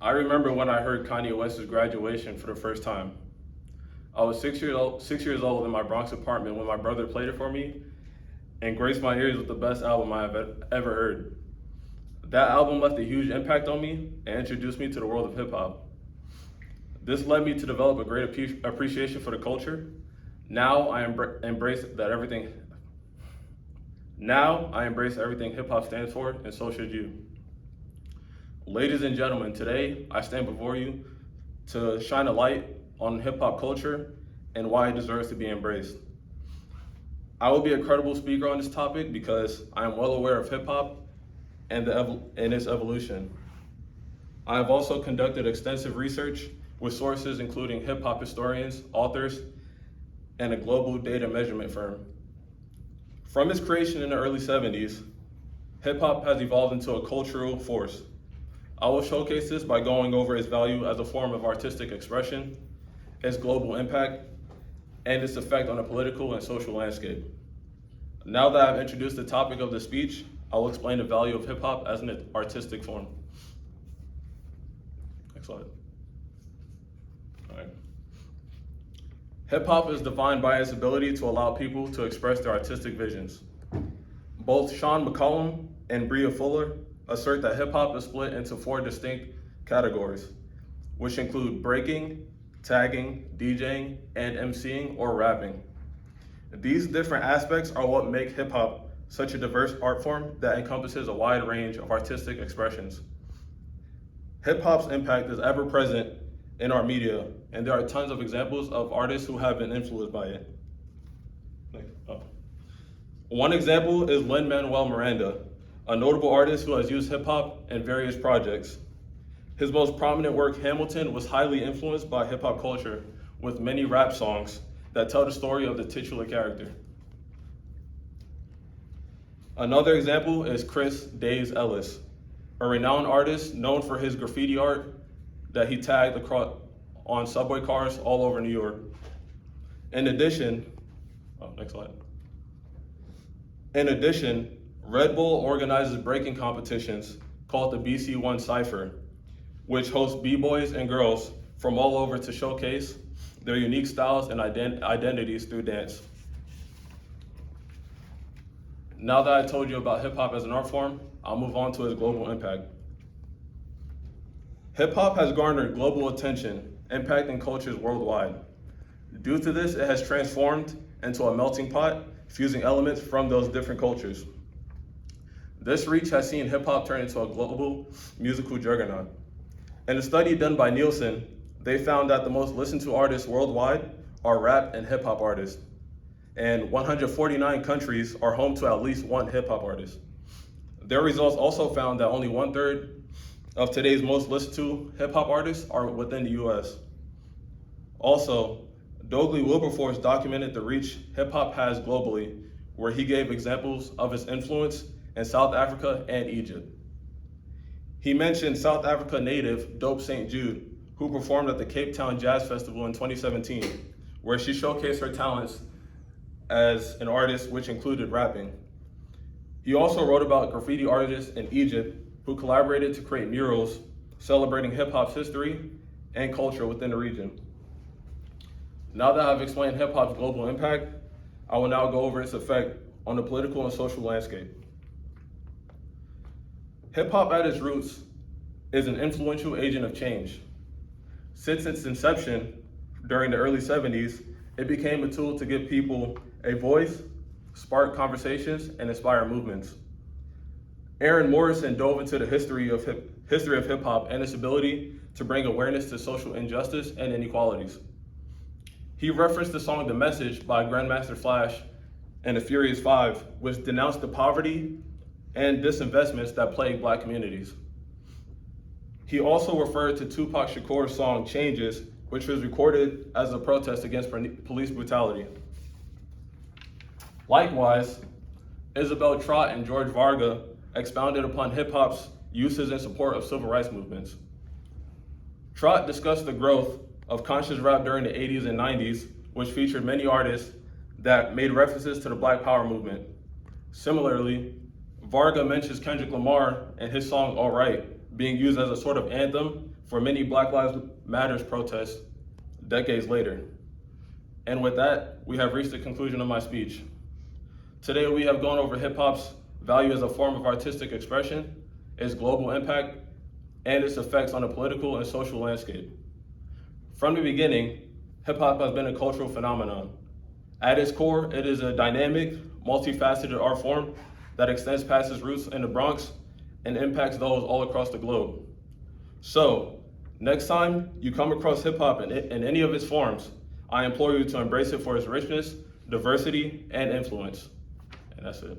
I remember when I heard Kanye West's Graduation for the first time. I was 6 years old in my Bronx apartment when my brother played it for me and graced my ears with the best album I have ever heard. That album left a huge impact on me and introduced me to the world of hip hop. This led me to develop a great appreciation for the culture. Now I embrace everything hip hop stands for, and so should you. Ladies and gentlemen, today I stand before you to shine a light on hip hop culture and why it deserves to be embraced. I will be a credible speaker on this topic because I am well aware of hip hop and its evolution. I have also conducted extensive research with sources including hip hop historians, authors, and a global data measurement firm. From its creation in the early 70s, hip hop has evolved into a cultural force. I will showcase this by going over its value as a form of artistic expression, its global impact, and its effect on the political and social landscape. Now that I've introduced the topic of the speech, I will explain the value of hip hop as an artistic form. Next slide. All right. Hip hop is defined by its ability to allow people to express their artistic visions. Both Sean McCollum and Bria Fuller assert that hip hop is split into 4 distinct categories, which include breaking, tagging, DJing, and MCing or rapping. These different aspects are what make hip hop such a diverse art form that encompasses a wide range of artistic expressions. Hip hop's impact is ever present in our media, and there are tons of examples of artists who have been influenced by it. One example is Lin-Manuel Miranda, a notable artist who has used hip hop in various projects. His most prominent work, Hamilton, was highly influenced by hip hop culture, with many rap songs that tell the story of the titular character. Another example is Chris Days Ellis, a renowned artist known for his graffiti art that he tagged across on subway cars all over New York. In addition, Red Bull organizes breaking competitions called the BC1 Cypher, which hosts b-boys and girls from all over to showcase their unique styles and identities through dance. Now that I told you about hip hop as an art form, I'll move on to its global impact. Hip hop has garnered global attention, impacting cultures worldwide. Due to this, it has transformed into a melting pot, fusing elements from those different cultures. This reach has seen hip hop turn into a global musical juggernaut. In a study done by Nielsen, they found that the most listened to artists worldwide are rap and hip hop artists. And 149 countries are home to at least one hip hop artist. Their results also found that only 1/3 of today's most listened to hip hop artists are within the US. Also, Douglas Wilberforce documented the reach hip hop has globally, where he gave examples of its influence in South Africa and Egypt. He mentioned South Africa native Dope St. Jude, who performed at the Cape Town Jazz Festival in 2017, where she showcased her talents as an artist, which included rapping. He also wrote about graffiti artists in Egypt who collaborated to create murals celebrating hip hop's history and culture within the region. Now that I've explained hip hop's global impact, I will now go over its effect on the political and social landscape. Hip hop at its roots is an influential agent of change. Since its inception during the early 70s, it became a tool to give people a voice, spark conversations, and inspire movements. Aaron Morrison dove into the history of hip hop and its ability to bring awareness to social injustice and inequalities. He referenced the song The Message by Grandmaster Flash and the Furious Five, which denounced the poverty and disinvestments that plague Black communities. He also referred to Tupac Shakur's song Changes, which was recorded as a protest against police brutality. Likewise, Isabel Trott and George Varga expounded upon hip hop's uses in support of civil rights movements. Trott discussed the growth of conscious rap during the 80s and 90s, which featured many artists that made references to the Black Power movement. Similarly, Varga mentions Kendrick Lamar and his song All Right being used as a sort of anthem for many Black Lives Matter protests decades later. And with that, we have reached the conclusion of my speech. Today, we have gone over hip-hop's value as a form of artistic expression, its global impact, and its effects on the political and social landscape. From the beginning, hip-hop has been a cultural phenomenon. At its core, it is a dynamic, multifaceted art form that extends past its roots in the Bronx and impacts those all across the globe. So, next time you come across hip-hop in any of its forms, I implore you to embrace it for its richness, diversity, and influence. And that's it.